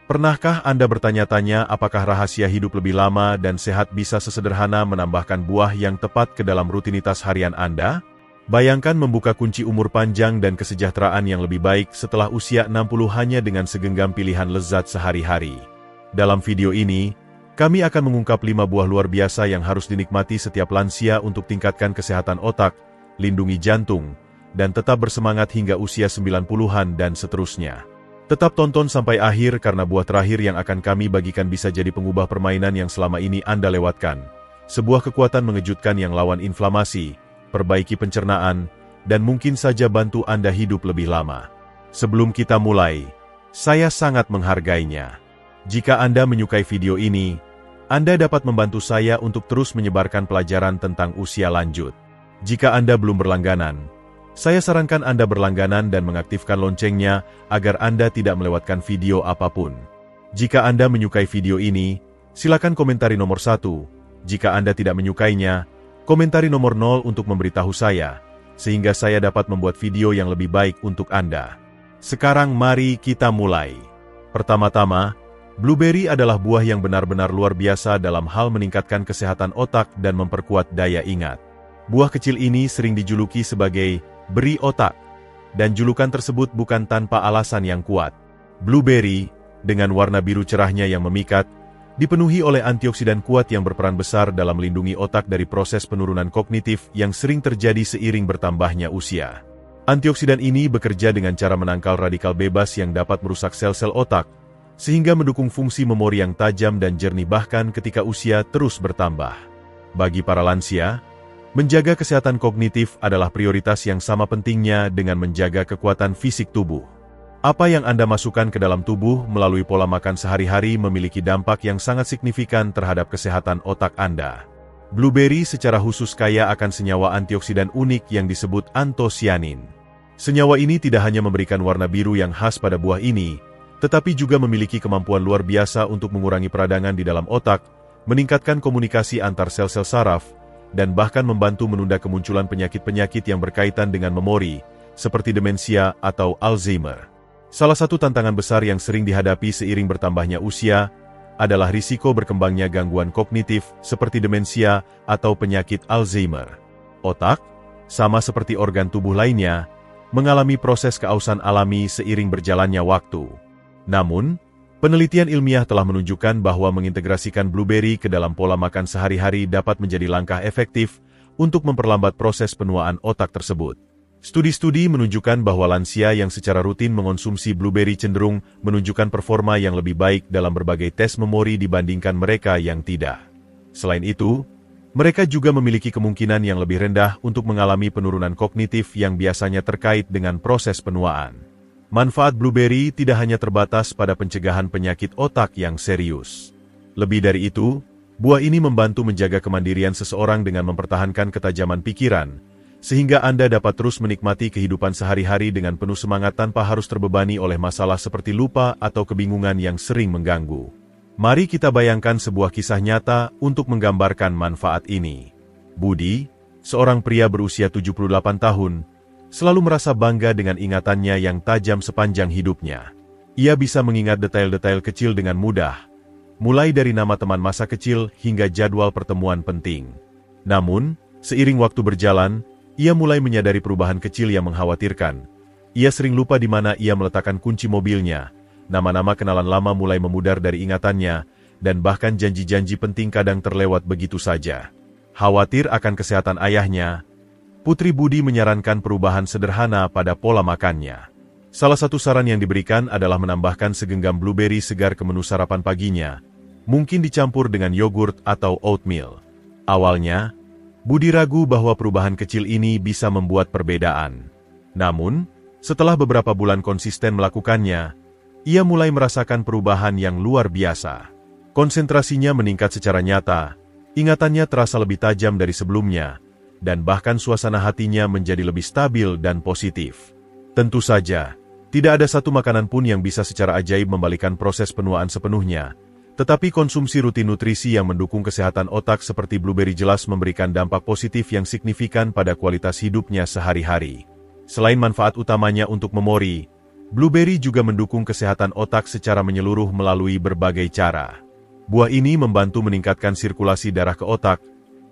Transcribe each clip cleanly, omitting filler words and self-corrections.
Pernahkah Anda bertanya-tanya apakah rahasia hidup lebih lama dan sehat bisa sesederhana menambahkan buah yang tepat ke dalam rutinitas harian Anda? Bayangkan membuka kunci umur panjang dan kesejahteraan yang lebih baik setelah usia 60 hanya dengan segenggam pilihan lezat sehari-hari. Dalam video ini, kami akan mengungkap 5 buah luar biasa yang harus dinikmati setiap lansia untuk tingkatkan kesehatan otak, lindungi jantung, dan tetap bersemangat hingga usia 90-an dan seterusnya. Tetap tonton sampai akhir karena buah terakhir yang akan kami bagikan bisa jadi pengubah permainan yang selama ini Anda lewatkan. Sebuah kekuatan mengejutkan yang lawan inflamasi, perbaiki pencernaan, dan mungkin saja bantu Anda hidup lebih lama. Sebelum kita mulai, saya sangat menghargainya. Jika Anda menyukai video ini, Anda dapat membantu saya untuk terus menyebarkan pelajaran tentang usia lanjut. Jika Anda belum berlangganan, saya sarankan Anda berlangganan dan mengaktifkan loncengnya agar Anda tidak melewatkan video apapun. Jika Anda menyukai video ini, silakan komentari nomor 1. Jika Anda tidak menyukainya, komentari nomor 0 untuk memberitahu saya, sehingga saya dapat membuat video yang lebih baik untuk Anda. Sekarang mari kita mulai. Pertama-tama, blueberry adalah buah yang benar-benar luar biasa dalam hal meningkatkan kesehatan otak dan memperkuat daya ingat. Buah kecil ini sering dijuluki sebagai beri otak, dan julukan tersebut bukan tanpa alasan yang kuat. Blueberry, dengan warna biru cerahnya yang memikat, dipenuhi oleh antioksidan kuat yang berperan besar dalam melindungi otak dari proses penurunan kognitif yang sering terjadi seiring bertambahnya usia. Antioksidan ini bekerja dengan cara menangkal radikal bebas yang dapat merusak sel-sel otak, sehingga mendukung fungsi memori yang tajam dan jernih bahkan ketika usia terus bertambah. Bagi para lansia, menjaga kesehatan kognitif adalah prioritas yang sama pentingnya dengan menjaga kekuatan fisik tubuh. Apa yang Anda masukkan ke dalam tubuh melalui pola makan sehari-hari memiliki dampak yang sangat signifikan terhadap kesehatan otak Anda. Blueberry secara khusus kaya akan senyawa antioksidan unik yang disebut antosianin. Senyawa ini tidak hanya memberikan warna biru yang khas pada buah ini, tetapi juga memiliki kemampuan luar biasa untuk mengurangi peradangan di dalam otak, meningkatkan komunikasi antar sel-sel saraf, dan bahkan membantu menunda kemunculan penyakit-penyakit yang berkaitan dengan memori, seperti demensia atau Alzheimer. Salah satu tantangan besar yang sering dihadapi seiring bertambahnya usia adalah risiko berkembangnya gangguan kognitif seperti demensia atau penyakit Alzheimer. Otak, sama seperti organ tubuh lainnya, mengalami proses keausan alami seiring berjalannya waktu. Namun, penelitian ilmiah telah menunjukkan bahwa mengintegrasikan blueberry ke dalam pola makan sehari-hari dapat menjadi langkah efektif untuk memperlambat proses penuaan otak tersebut. Studi-studi menunjukkan bahwa lansia yang secara rutin mengonsumsi blueberry cenderung menunjukkan performa yang lebih baik dalam berbagai tes memori dibandingkan mereka yang tidak. Selain itu, mereka juga memiliki kemungkinan yang lebih rendah untuk mengalami penurunan kognitif yang biasanya terkait dengan proses penuaan. Manfaat blueberry tidak hanya terbatas pada pencegahan penyakit otak yang serius. Lebih dari itu, buah ini membantu menjaga kemandirian seseorang dengan mempertahankan ketajaman pikiran, sehingga Anda dapat terus menikmati kehidupan sehari-hari dengan penuh semangat tanpa harus terbebani oleh masalah seperti lupa atau kebingungan yang sering mengganggu. Mari kita bayangkan sebuah kisah nyata untuk menggambarkan manfaat ini. Budi, seorang pria berusia 78 tahun, selalu merasa bangga dengan ingatannya yang tajam sepanjang hidupnya. Ia bisa mengingat detail-detail kecil dengan mudah, mulai dari nama teman masa kecil hingga jadwal pertemuan penting. Namun, seiring waktu berjalan, ia mulai menyadari perubahan kecil yang mengkhawatirkan. Ia sering lupa di mana ia meletakkan kunci mobilnya, nama-nama kenalan lama mulai memudar dari ingatannya, dan bahkan janji-janji penting kadang terlewat begitu saja. Khawatir akan kesehatan ayahnya, Putri Budi menyarankan perubahan sederhana pada pola makannya. Salah satu saran yang diberikan adalah menambahkan segenggam blueberry segar ke menu sarapan paginya, mungkin dicampur dengan yogurt atau oatmeal. Awalnya, Budi ragu bahwa perubahan kecil ini bisa membuat perbedaan. Namun, setelah beberapa bulan konsisten melakukannya, ia mulai merasakan perubahan yang luar biasa. Konsentrasinya meningkat secara nyata, ingatannya terasa lebih tajam dari sebelumnya, dan bahkan suasana hatinya menjadi lebih stabil dan positif. Tentu saja, tidak ada satu makanan pun yang bisa secara ajaib membalikan proses penuaan sepenuhnya, tetapi konsumsi rutin nutrisi yang mendukung kesehatan otak seperti blueberry jelas memberikan dampak positif yang signifikan pada kualitas hidupnya sehari-hari. Selain manfaat utamanya untuk memori, Blueberry juga mendukung kesehatan otak secara menyeluruh melalui berbagai cara. Buah ini membantu meningkatkan sirkulasi darah ke otak,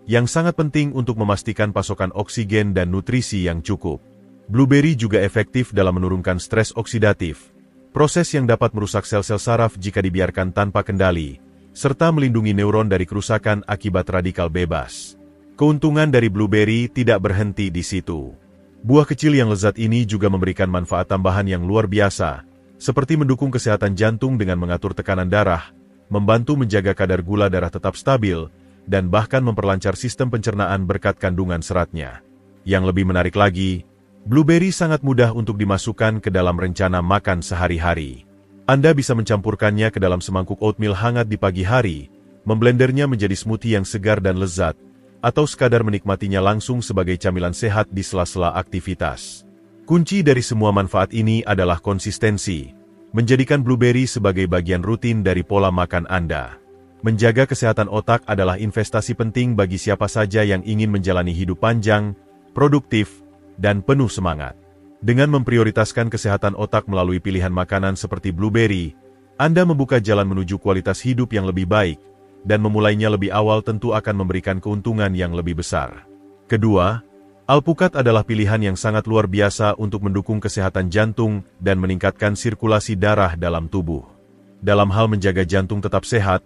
yang sangat penting untuk memastikan pasokan oksigen dan nutrisi yang cukup. Blueberry juga efektif dalam menurunkan stres oksidatif, proses yang dapat merusak sel-sel saraf jika dibiarkan tanpa kendali, serta melindungi neuron dari kerusakan akibat radikal bebas. Keuntungan dari blueberry tidak berhenti di situ. Buah kecil yang lezat ini juga memberikan manfaat tambahan yang luar biasa, seperti mendukung kesehatan jantung dengan mengatur tekanan darah, membantu menjaga kadar gula darah tetap stabil, dan bahkan memperlancar sistem pencernaan berkat kandungan seratnya. Yang lebih menarik lagi, blueberry sangat mudah untuk dimasukkan ke dalam rencana makan sehari-hari. Anda bisa mencampurkannya ke dalam semangkuk oatmeal hangat di pagi hari, memblendernya menjadi smoothie yang segar dan lezat, atau sekadar menikmatinya langsung sebagai camilan sehat di sela-sela aktivitas. Kunci dari semua manfaat ini adalah konsistensi, menjadikan blueberry sebagai bagian rutin dari pola makan Anda. Menjaga kesehatan otak adalah investasi penting bagi siapa saja yang ingin menjalani hidup panjang, produktif, dan penuh semangat. Dengan memprioritaskan kesehatan otak melalui pilihan makanan seperti blueberry, Anda membuka jalan menuju kualitas hidup yang lebih baik, dan memulainya lebih awal tentu akan memberikan keuntungan yang lebih besar. Kedua, alpukat adalah pilihan yang sangat luar biasa untuk mendukung kesehatan jantung dan meningkatkan sirkulasi darah dalam tubuh. Dalam hal menjaga jantung tetap sehat,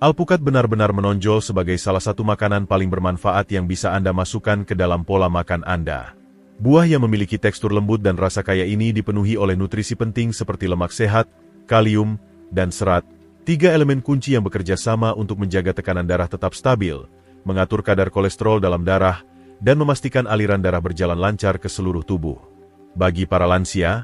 alpukat benar-benar menonjol sebagai salah satu makanan paling bermanfaat yang bisa Anda masukkan ke dalam pola makan Anda. Buah yang memiliki tekstur lembut dan rasa kaya ini dipenuhi oleh nutrisi penting seperti lemak sehat, kalium, dan serat, tiga elemen kunci yang bekerja sama untuk menjaga tekanan darah tetap stabil, mengatur kadar kolesterol dalam darah, dan memastikan aliran darah berjalan lancar ke seluruh tubuh. Bagi para lansia,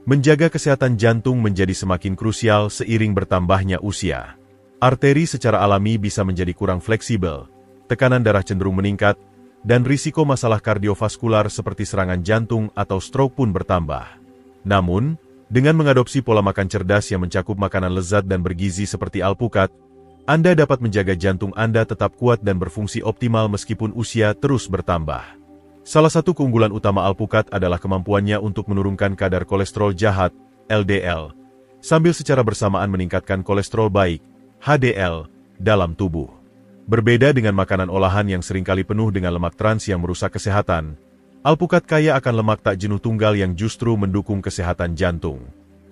menjaga kesehatan jantung menjadi semakin krusial seiring bertambahnya usia. Arteri secara alami bisa menjadi kurang fleksibel, tekanan darah cenderung meningkat, dan risiko masalah kardiovaskular seperti serangan jantung atau stroke pun bertambah. Namun, dengan mengadopsi pola makan cerdas yang mencakup makanan lezat dan bergizi seperti alpukat, Anda dapat menjaga jantung Anda tetap kuat dan berfungsi optimal meskipun usia terus bertambah. Salah satu keunggulan utama alpukat adalah kemampuannya untuk menurunkan kadar kolesterol jahat, LDL, sambil secara bersamaan meningkatkan kolesterol baik, HDL, dalam tubuh. Berbeda dengan makanan olahan yang seringkali penuh dengan lemak trans yang merusak kesehatan, alpukat kaya akan lemak tak jenuh tunggal yang justru mendukung kesehatan jantung.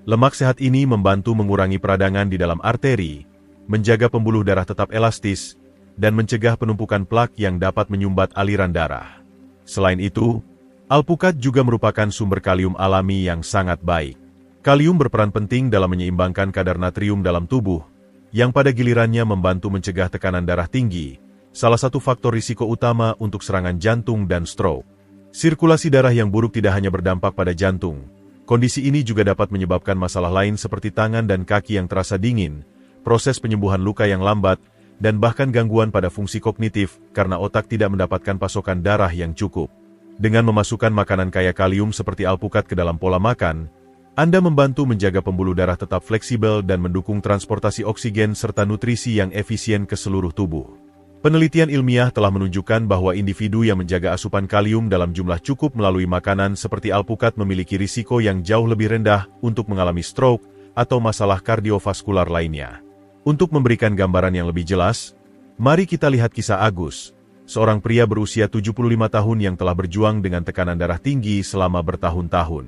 Lemak sehat ini membantu mengurangi peradangan di dalam arteri, menjaga pembuluh darah tetap elastis, dan mencegah penumpukan plak yang dapat menyumbat aliran darah. Selain itu, alpukat juga merupakan sumber kalium alami yang sangat baik. Kalium berperan penting dalam menyeimbangkan kadar natrium dalam tubuh, yang pada gilirannya membantu mencegah tekanan darah tinggi, salah satu faktor risiko utama untuk serangan jantung dan stroke. Sirkulasi darah yang buruk tidak hanya berdampak pada jantung. Kondisi ini juga dapat menyebabkan masalah lain seperti tangan dan kaki yang terasa dingin, proses penyembuhan luka yang lambat, dan bahkan gangguan pada fungsi kognitif karena otak tidak mendapatkan pasokan darah yang cukup. Dengan memasukkan makanan kaya kalium seperti alpukat ke dalam pola makan, Anda membantu menjaga pembuluh darah tetap fleksibel dan mendukung transportasi oksigen serta nutrisi yang efisien ke seluruh tubuh. Penelitian ilmiah telah menunjukkan bahwa individu yang menjaga asupan kalium dalam jumlah cukup melalui makanan seperti alpukat memiliki risiko yang jauh lebih rendah untuk mengalami stroke atau masalah kardiovaskular lainnya. Untuk memberikan gambaran yang lebih jelas, mari kita lihat kisah Agus, seorang pria berusia 75 tahun yang telah berjuang dengan tekanan darah tinggi selama bertahun-tahun.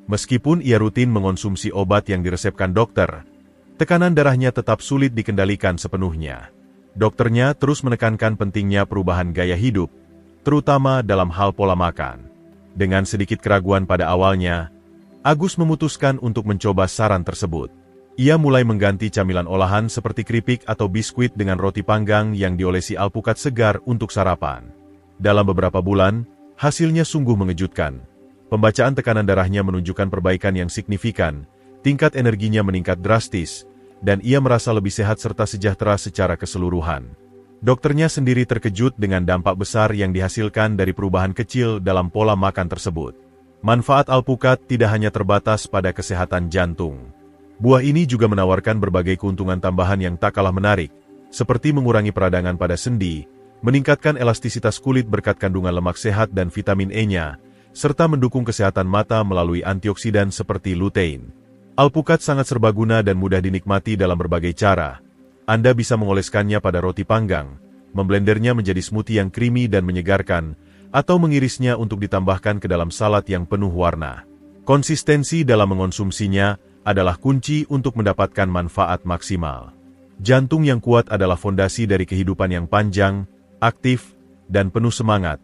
Meskipun ia rutin mengonsumsi obat yang diresepkan dokter, tekanan darahnya tetap sulit dikendalikan sepenuhnya. Dokternya terus menekankan pentingnya perubahan gaya hidup, terutama dalam hal pola makan. Dengan sedikit keraguan pada awalnya, Agus memutuskan untuk mencoba saran tersebut. Ia mulai mengganti camilan olahan seperti keripik atau biskuit dengan roti panggang yang diolesi alpukat segar untuk sarapan. Dalam beberapa bulan, hasilnya sungguh mengejutkan. Pembacaan tekanan darahnya menunjukkan perbaikan yang signifikan, tingkat energinya meningkat drastis, dan ia merasa lebih sehat serta sejahtera secara keseluruhan. Dokternya sendiri terkejut dengan dampak besar yang dihasilkan dari perubahan kecil dalam pola makan tersebut. Manfaat alpukat tidak hanya terbatas pada kesehatan jantung. Buah ini juga menawarkan berbagai keuntungan tambahan yang tak kalah menarik, seperti mengurangi peradangan pada sendi, meningkatkan elastisitas kulit berkat kandungan lemak sehat dan vitamin E-nya, serta mendukung kesehatan mata melalui antioksidan seperti lutein. Alpukat sangat serbaguna dan mudah dinikmati dalam berbagai cara. Anda bisa mengoleskannya pada roti panggang, memblendernya menjadi smoothie yang creamy dan menyegarkan, atau mengirisnya untuk ditambahkan ke dalam salad yang penuh warna. Konsistensi dalam mengonsumsinya adalah kunci untuk mendapatkan manfaat maksimal. Jantung yang kuat adalah fondasi dari kehidupan yang panjang, aktif, dan penuh semangat,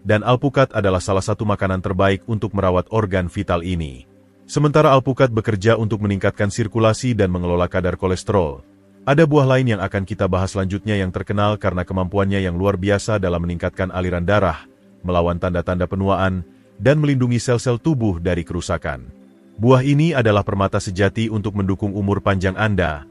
dan alpukat adalah salah satu makanan terbaik untuk merawat organ vital ini. Sementara alpukat bekerja untuk meningkatkan sirkulasi dan mengelola kadar kolesterol, ada buah lain yang akan kita bahas selanjutnya yang terkenal karena kemampuannya yang luar biasa dalam meningkatkan aliran darah, melawan tanda-tanda penuaan, dan melindungi sel-sel tubuh dari kerusakan. Buah ini adalah permata sejati untuk mendukung umur panjang Anda,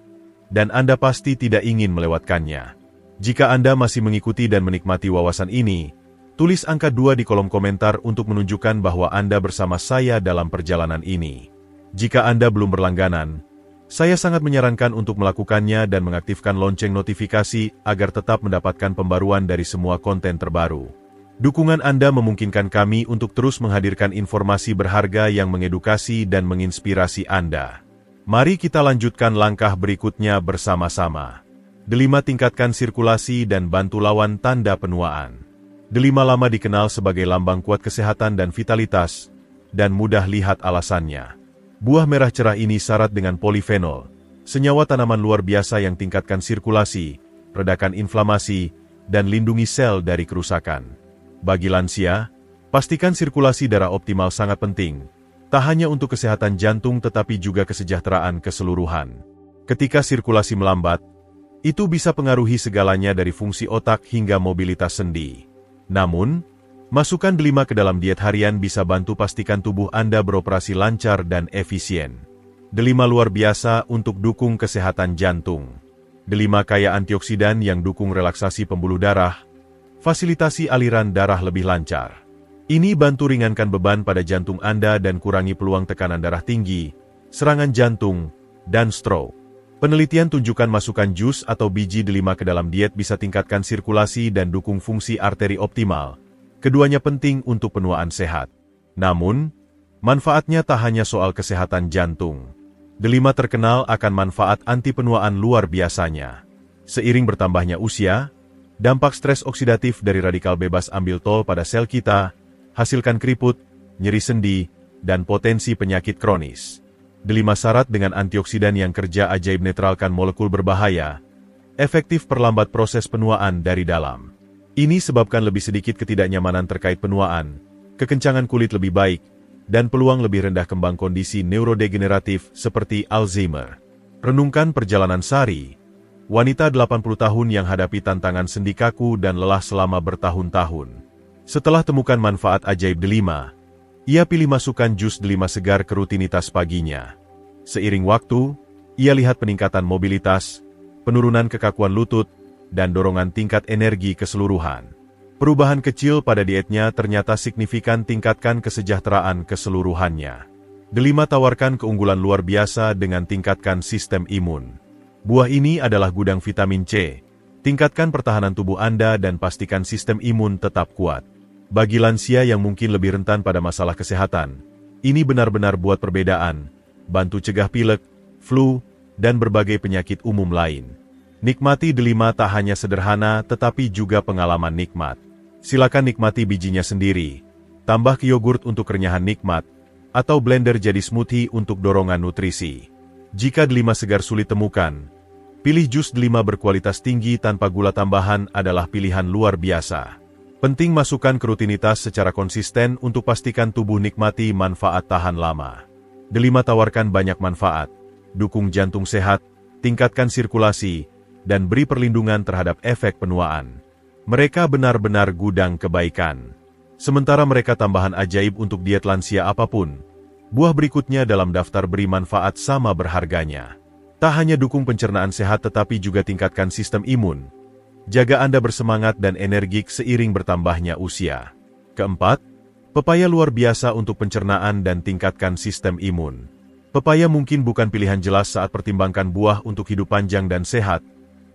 dan Anda pasti tidak ingin melewatkannya. Jika Anda masih mengikuti dan menikmati wawasan ini, tulis angka 2 di kolom komentar untuk menunjukkan bahwa Anda bersama saya dalam perjalanan ini. Jika Anda belum berlangganan, saya sangat menyarankan untuk melakukannya dan mengaktifkan lonceng notifikasi agar tetap mendapatkan pembaruan dari semua konten terbaru. Dukungan Anda memungkinkan kami untuk terus menghadirkan informasi berharga yang mengedukasi dan menginspirasi Anda. Mari kita lanjutkan langkah berikutnya bersama-sama. Delima, tingkatkan sirkulasi dan bantu lawan tanda penuaan. Delima lama dikenal sebagai lambang kuat kesehatan dan vitalitas, dan mudah lihat alasannya. Buah merah cerah ini syarat dengan polifenol, senyawa tanaman luar biasa yang tingkatkan sirkulasi, redakan inflamasi, dan lindungi sel dari kerusakan. Bagi lansia, pastikan sirkulasi darah optimal sangat penting, tak hanya untuk kesehatan jantung tetapi juga kesejahteraan keseluruhan. Ketika sirkulasi melambat, itu bisa pengaruhi segalanya dari fungsi otak hingga mobilitas sendi. Namun, masukkan delima ke dalam diet harian bisa bantu pastikan tubuh Anda beroperasi lancar dan efisien. Delima luar biasa untuk dukung kesehatan jantung. Delima kaya antioksidan yang dukung relaksasi pembuluh darah, fasilitasi aliran darah lebih lancar. Ini bantu ringankan beban pada jantung Anda dan kurangi peluang tekanan darah tinggi, serangan jantung, dan stroke. Penelitian tunjukkan masukkan jus atau biji delima ke dalam diet bisa tingkatkan sirkulasi dan dukung fungsi arteri optimal. Keduanya penting untuk penuaan sehat. Namun, manfaatnya tak hanya soal kesehatan jantung. Delima terkenal akan manfaat anti penuaan luar biasanya. Seiring bertambahnya usia, dampak stres oksidatif dari radikal bebas ambil tol pada sel kita, hasilkan keriput, nyeri sendi, dan potensi penyakit kronis. Delima syarat dengan antioksidan yang kerja ajaib netralkan molekul berbahaya, efektif perlambat proses penuaan dari dalam. Ini sebabkan lebih sedikit ketidaknyamanan terkait penuaan, kekencangan kulit lebih baik, dan peluang lebih rendah kembang kondisi neurodegeneratif seperti Alzheimer. Renungkan perjalanan Sari, wanita 80 tahun yang hadapi tantangan sendi kaku dan lelah selama bertahun-tahun. Setelah temukan manfaat ajaib delima, ia pilih masukkan jus delima segar ke rutinitas paginya. Seiring waktu, ia lihat peningkatan mobilitas, penurunan kekakuan lutut, dan dorongan tingkat energi keseluruhan. Perubahan kecil pada dietnya ternyata signifikan tingkatkan kesejahteraan keseluruhannya. Delima tawarkan keunggulan luar biasa dengan tingkatkan sistem imun. Buah ini adalah gudang vitamin C. Tingkatkan pertahanan tubuh Anda dan pastikan sistem imun tetap kuat. Bagi lansia yang mungkin lebih rentan pada masalah kesehatan, ini benar-benar buat perbedaan, bantu cegah pilek, flu, dan berbagai penyakit umum lain. Nikmati delima tak hanya sederhana tetapi juga pengalaman nikmat. Silakan nikmati bijinya sendiri, tambah ke yogurt untuk kerenyahan nikmat, atau blender jadi smoothie untuk dorongan nutrisi. Jika delima segar sulit temukan, pilih jus delima berkualitas tinggi tanpa gula tambahan adalah pilihan luar biasa. Penting masukkan ke rutinitas secara konsisten untuk pastikan tubuh nikmati manfaat tahan lama. Delima tawarkan banyak manfaat, dukung jantung sehat, tingkatkan sirkulasi, dan beri perlindungan terhadap efek penuaan. Mereka benar-benar gudang kebaikan. Sementara mereka tambahan ajaib untuk diet lansia apapun, buah berikutnya dalam daftar beri manfaat sama berharganya. Tak hanya dukung pencernaan sehat tetapi juga tingkatkan sistem imun. Jaga Anda bersemangat dan energik seiring bertambahnya usia. Keempat, pepaya luar biasa untuk pencernaan dan tingkatkan sistem imun. Pepaya mungkin bukan pilihan jelas saat pertimbangkan buah untuk hidup panjang dan sehat,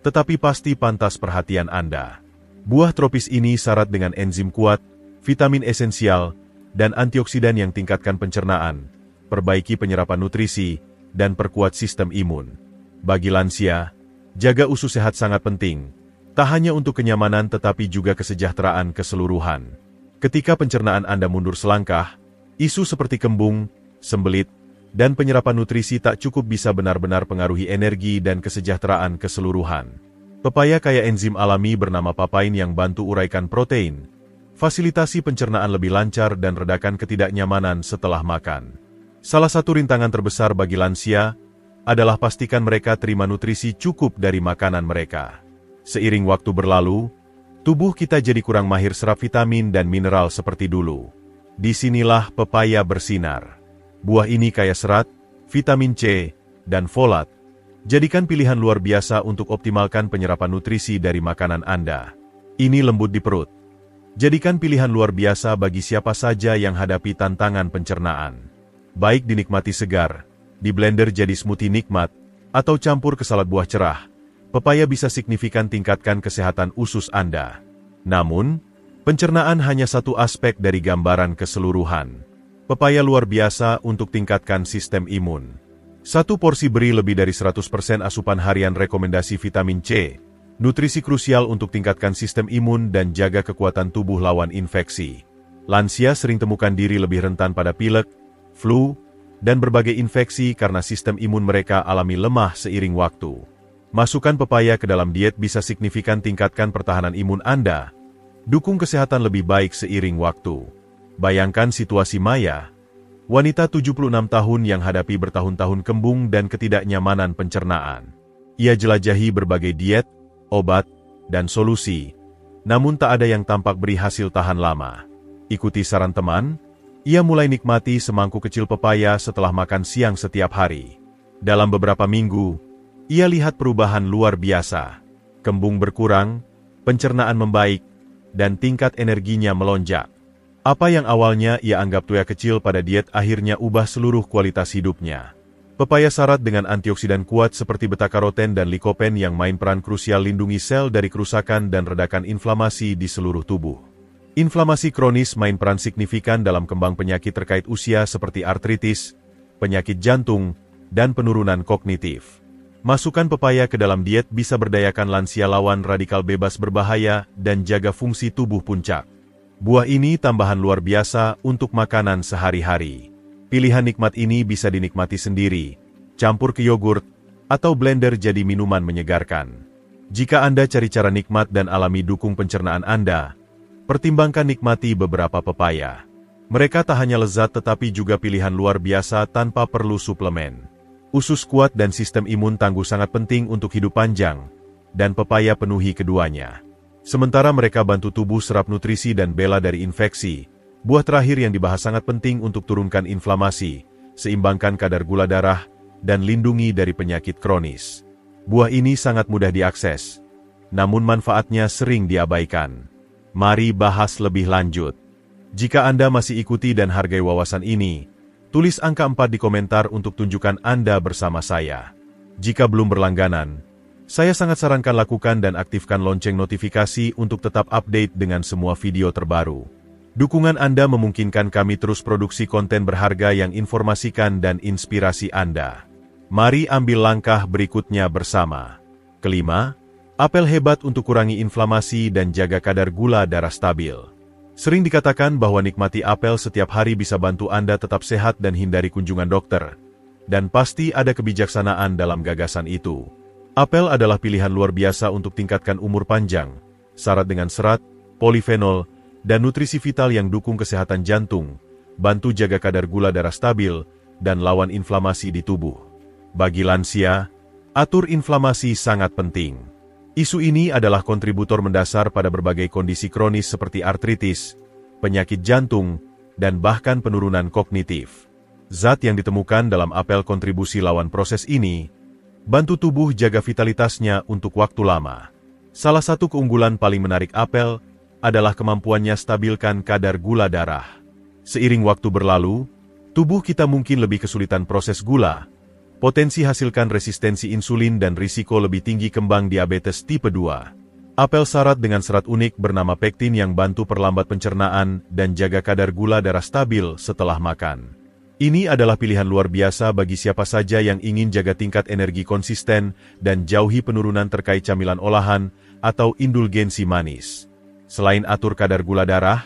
tetapi pasti pantas perhatian Anda. Buah tropis ini syarat dengan enzim kuat, vitamin esensial, dan antioksidan yang tingkatkan pencernaan, perbaiki penyerapan nutrisi, dan perkuat sistem imun. Bagi lansia, jaga usus sehat sangat penting, tak hanya untuk kenyamanan tetapi juga kesejahteraan keseluruhan. Ketika pencernaan Anda mundur selangkah, isu seperti kembung, sembelit, dan penyerapan nutrisi tak cukup bisa benar-benar pengaruhi energi dan kesejahteraan keseluruhan. Pepaya kaya enzim alami bernama papain yang bantu uraikan protein, fasilitasi pencernaan lebih lancar dan redakan ketidaknyamanan setelah makan. Salah satu rintangan terbesar bagi lansia adalah pastikan mereka terima nutrisi cukup dari makanan mereka. Seiring waktu berlalu, tubuh kita jadi kurang mahir serap vitamin dan mineral seperti dulu. Disinilah pepaya bersinar. Buah ini kaya serat, vitamin C, dan folat. Jadikan pilihan luar biasa untuk optimalkan penyerapan nutrisi dari makanan Anda. Ini lembut di perut. Jadikan pilihan luar biasa bagi siapa saja yang hadapi tantangan pencernaan. Baik dinikmati segar, di blender jadi smoothie nikmat, atau campur ke salad buah cerah, pepaya bisa signifikan tingkatkan kesehatan usus Anda. Namun, pencernaan hanya satu aspek dari gambaran keseluruhan. Pepaya luar biasa untuk tingkatkan sistem imun. Satu porsi beri lebih dari 100% asupan harian rekomendasi vitamin C, nutrisi krusial untuk tingkatkan sistem imun dan jaga kekuatan tubuh lawan infeksi. Lansia sering temukan diri lebih rentan pada pilek, flu, dan berbagai infeksi karena sistem imun mereka alami lemah seiring waktu. Masukkan pepaya ke dalam diet bisa signifikan tingkatkan pertahanan imun Anda, dukung kesehatan lebih baik seiring waktu. Bayangkan situasi Maya, wanita 76 tahun yang hadapi bertahun-tahun kembung dan ketidaknyamanan pencernaan. Ia jelajahi berbagai diet, obat, dan solusi, namun tak ada yang tampak beri hasil tahan lama. Ikuti saran teman, ia mulai nikmati semangkuk kecil pepaya setelah makan siang setiap hari. Dalam beberapa minggu, ia lihat perubahan luar biasa. Kembung berkurang, pencernaan membaik, dan tingkat energinya melonjak. Apa yang awalnya ia anggap tuya kecil pada diet akhirnya ubah seluruh kualitas hidupnya. Pepaya syarat dengan antioksidan kuat seperti beta-karoten dan likopen yang main peran krusial lindungi sel dari kerusakan dan redakan inflamasi di seluruh tubuh. Inflamasi kronis main peran signifikan dalam kembang penyakit terkait usia seperti artritis, penyakit jantung, dan penurunan kognitif. Masukkan pepaya ke dalam diet bisa berdayakan lansia lawan radikal bebas berbahaya dan jaga fungsi tubuh puncak. Buah ini tambahan luar biasa untuk makanan sehari-hari. Pilihan nikmat ini bisa dinikmati sendiri, campur ke yogurt, atau blender jadi minuman menyegarkan. Jika Anda cari cara nikmat dan alami dukung pencernaan Anda, pertimbangkan nikmati beberapa pepaya. Mereka tak hanya lezat tetapi juga pilihan luar biasa tanpa perlu suplemen. Usus kuat dan sistem imun tangguh sangat penting untuk hidup panjang, dan pepaya penuhi keduanya. Sementara mereka bantu tubuh serap nutrisi dan bela dari infeksi, buah terakhir yang dibahas sangat penting untuk turunkan inflamasi, seimbangkan kadar gula darah, dan lindungi dari penyakit kronis. Buah ini sangat mudah diakses, namun manfaatnya sering diabaikan. Mari bahas lebih lanjut. Jika Anda masih ikuti dan hargai wawasan ini, tulis angka 4 di komentar untuk tunjukkan Anda bersama saya. Jika belum berlangganan, saya sangat sarankan lakukan dan aktifkan lonceng notifikasi untuk tetap update dengan semua video terbaru. Dukungan Anda memungkinkan kami terus produksi konten berharga yang informasikan dan inspirasi Anda. Mari ambil langkah berikutnya bersama. Kelima, apel hebat untuk kurangi inflamasi dan jaga kadar gula darah stabil. Sering dikatakan bahwa nikmati apel setiap hari bisa bantu Anda tetap sehat dan hindari kunjungan dokter. Dan pasti ada kebijaksanaan dalam gagasan itu. Apel adalah pilihan luar biasa untuk tingkatkan umur panjang, syarat dengan serat, polifenol, dan nutrisi vital yang dukung kesehatan jantung, bantu jaga kadar gula darah stabil, dan lawan inflamasi di tubuh. Bagi lansia, atur inflamasi sangat penting. Isu ini adalah kontributor mendasar pada berbagai kondisi kronis seperti artritis, penyakit jantung, dan bahkan penurunan kognitif. Zat yang ditemukan dalam apel kontribusi lawan proses ini, bantu tubuh jaga vitalitasnya untuk waktu lama. Salah satu keunggulan paling menarik apel adalah kemampuannya stabilkan kadar gula darah. Seiring waktu berlalu, tubuh kita mungkin lebih kesulitan proses gula, potensi hasilkan resistensi insulin dan risiko lebih tinggi kembang diabetes tipe 2. Apel syarat dengan serat unik bernama pektin yang bantu perlambat pencernaan dan jaga kadar gula darah stabil setelah makan. Ini adalah pilihan luar biasa bagi siapa saja yang ingin jaga tingkat energi konsisten dan jauhi penurunan terkait camilan olahan atau indulgensi manis. Selain atur kadar gula darah,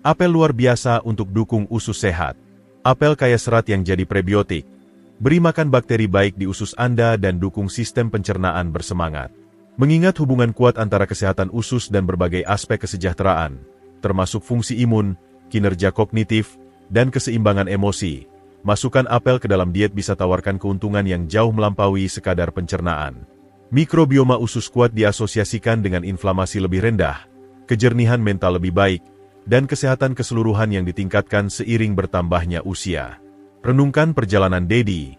apel luar biasa untuk dukung usus sehat. Apel kaya serat yang jadi prebiotik. Beri makan bakteri baik di usus Anda dan dukung sistem pencernaan bersemangat. Mengingat hubungan kuat antara kesehatan usus dan berbagai aspek kesejahteraan, termasuk fungsi imun, kinerja kognitif, dan keseimbangan emosi, masukkan apel ke dalam diet bisa tawarkan keuntungan yang jauh melampaui sekadar pencernaan. Mikrobioma usus kuat diasosiasikan dengan inflamasi lebih rendah, kejernihan mental lebih baik, dan kesehatan keseluruhan yang ditingkatkan seiring bertambahnya usia. Renungkan perjalanan Dedi,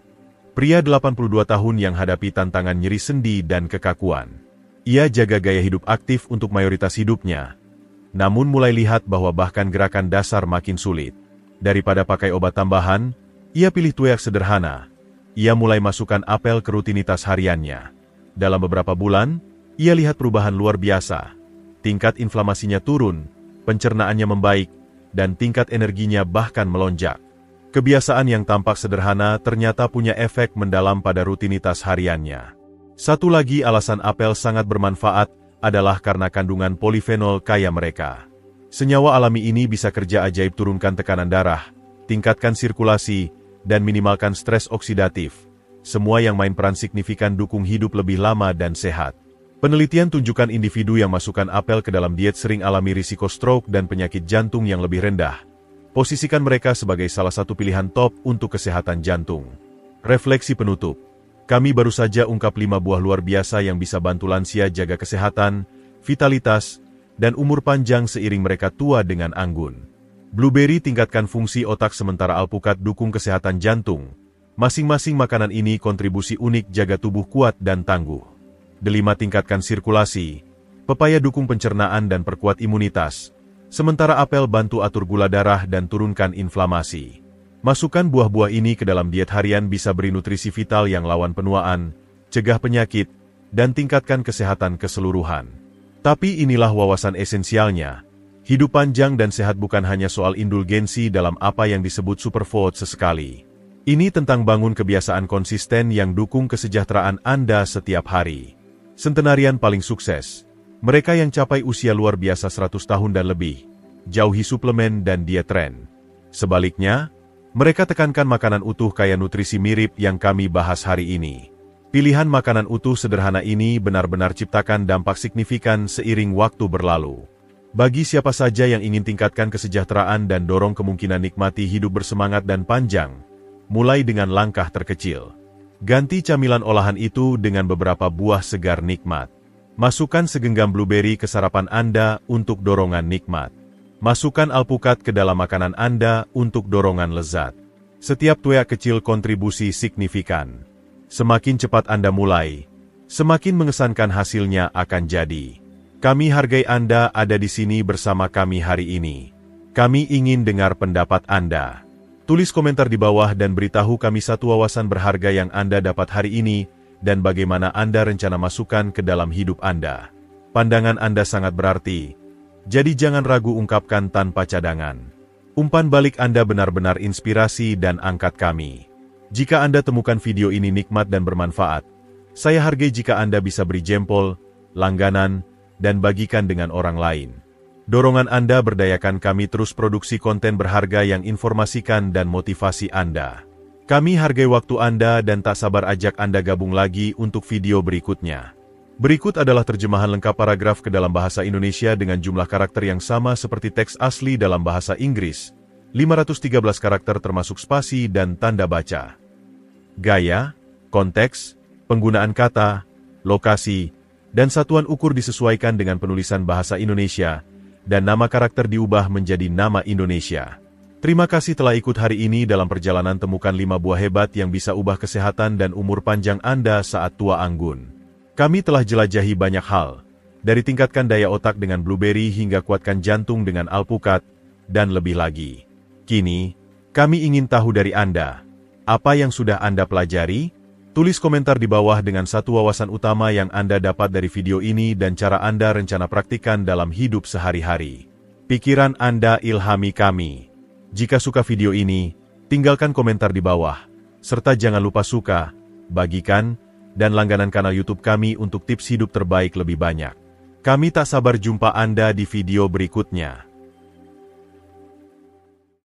pria 82 tahun yang hadapi tantangan nyeri sendi dan kekakuan. Ia jaga gaya hidup aktif untuk mayoritas hidupnya, namun mulai lihat bahwa bahkan gerakan dasar makin sulit. Daripada pakai obat tambahan, ia pilih tuyak sederhana. Ia mulai masukkan apel ke rutinitas hariannya. Dalam beberapa bulan, ia lihat perubahan luar biasa. Tingkat inflamasinya turun, pencernaannya membaik, dan tingkat energinya bahkan melonjak. Kebiasaan yang tampak sederhana ternyata punya efek mendalam pada rutinitas hariannya. Satu lagi alasan apel sangat bermanfaat adalah karena kandungan polifenol kaya mereka. Senyawa alami ini bisa kerja ajaib turunkan tekanan darah, tingkatkan sirkulasi, dan minimalkan stres oksidatif. Semua yang main peran signifikan dukung hidup lebih lama dan sehat. Penelitian tunjukkan individu yang masukkan apel ke dalam diet sering alami risiko stroke dan penyakit jantung yang lebih rendah. Posisikan mereka sebagai salah satu pilihan top untuk kesehatan jantung. Refleksi penutup. Kami baru saja ungkap 5 buah luar biasa yang bisa bantu lansia jaga kesehatan, vitalitas, dan umur panjang seiring mereka tua dengan anggun. Blueberry tingkatkan fungsi otak sementara alpukat dukung kesehatan jantung. Masing-masing makanan ini kontribusi unik jaga tubuh kuat dan tangguh. Delima tingkatkan sirkulasi, pepaya dukung pencernaan dan perkuat imunitas, sementara apel bantu atur gula darah dan turunkan inflamasi. Masukkan buah-buah ini ke dalam diet harian bisa beri nutrisi vital yang lawan penuaan, cegah penyakit, dan tingkatkan kesehatan keseluruhan. Tapi inilah wawasan esensialnya. Hidup panjang dan sehat bukan hanya soal indulgensi dalam apa yang disebut superfood sesekali. Ini tentang bangun kebiasaan konsisten yang dukung kesejahteraan Anda setiap hari. Centenarian paling sukses. Mereka yang capai usia luar biasa 100 tahun dan lebih. Jauhi suplemen dan diet tren. Sebaliknya, mereka tekankan makanan utuh kaya nutrisi mirip yang kami bahas hari ini. Pilihan makanan utuh sederhana ini benar-benar ciptakan dampak signifikan seiring waktu berlalu. Bagi siapa saja yang ingin tingkatkan kesejahteraan dan dorong kemungkinan nikmati hidup bersemangat dan panjang, mulai dengan langkah terkecil. Ganti camilan olahan itu dengan beberapa buah segar nikmat. Masukkan segenggam blueberry ke sarapan Anda untuk dorongan nikmat. Masukkan alpukat ke dalam makanan Anda untuk dorongan lezat. Setiap tuyak kecil kontribusi signifikan. Semakin cepat Anda mulai, semakin mengesankan hasilnya akan jadi. Kami hargai Anda ada di sini bersama kami hari ini. Kami ingin dengar pendapat Anda. Tulis komentar di bawah dan beritahu kami satu wawasan berharga yang Anda dapat hari ini dan bagaimana Anda rencana masukkan ke dalam hidup Anda. Pandangan Anda sangat berarti. Jadi jangan ragu ungkapkan tanpa cadangan. Umpan balik Anda benar-benar inspirasi dan angkat kami. Jika Anda temukan video ini nikmat dan bermanfaat, saya hargai jika Anda bisa beri jempol, langganan, dan bagikan dengan orang lain. Dorongan Anda berdayakan kami terus produksi konten berharga yang informasikan dan motivasi Anda. Kami hargai waktu Anda dan tak sabar ajak Anda gabung lagi untuk video berikutnya. Berikut adalah terjemahan lengkap paragraf ke dalam bahasa Indonesia dengan jumlah karakter yang sama seperti teks asli dalam bahasa Inggris. 513 karakter termasuk spasi dan tanda baca. Gaya, konteks, penggunaan kata, lokasi, dan satuan ukur disesuaikan dengan penulisan bahasa Indonesia, dan nama karakter diubah menjadi nama Indonesia. Terima kasih telah ikut hari ini dalam perjalanan temukan 5 buah hebat yang bisa ubah kesehatan dan umur panjang Anda saat tua anggun. Kami telah jelajahi banyak hal, dari tingkatkan daya otak dengan blueberry hingga kuatkan jantung dengan alpukat, dan lebih lagi. Kini, kami ingin tahu dari Anda, apa yang sudah Anda pelajari? Tulis komentar di bawah dengan satu wawasan utama yang Anda dapat dari video ini dan cara Anda rencana praktikan dalam hidup sehari-hari. Pikiran Anda ilhami kami. Jika suka video ini, tinggalkan komentar di bawah. Serta jangan lupa suka, bagikan, dan langganan kanal YouTube kami untuk tips hidup terbaik lebih banyak. Kami tak sabar jumpa Anda di video berikutnya.